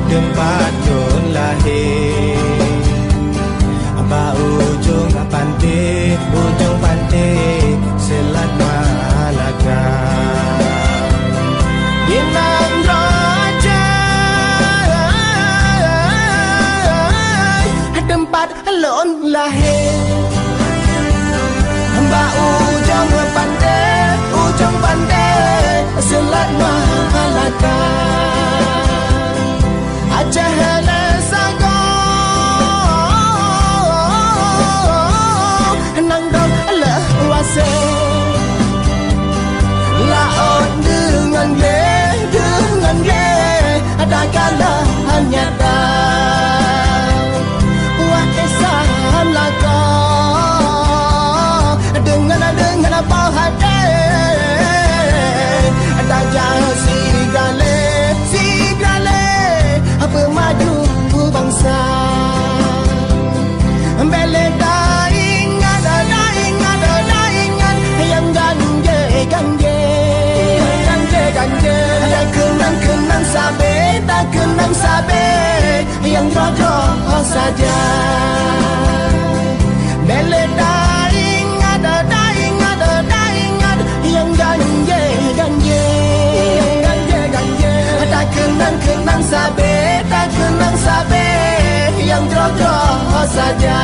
tempat Jun lahir. Ba ujung pantai Selat Malaka. Inang Raja tempat Lon lahir. Ba ujung pantai Selat Malaka. Aceh Lesago nang dong lewase. Laut dengan le ada kalah nyata. Wah kesan laga dengan apa hati. Ada jauh sigale pemaju bangsa. Bele daingan yang ganje. Ada kenang sabe yang jodoh saja. Bele daingan yang ganje. Ada kenang sabe yang jodoh saja.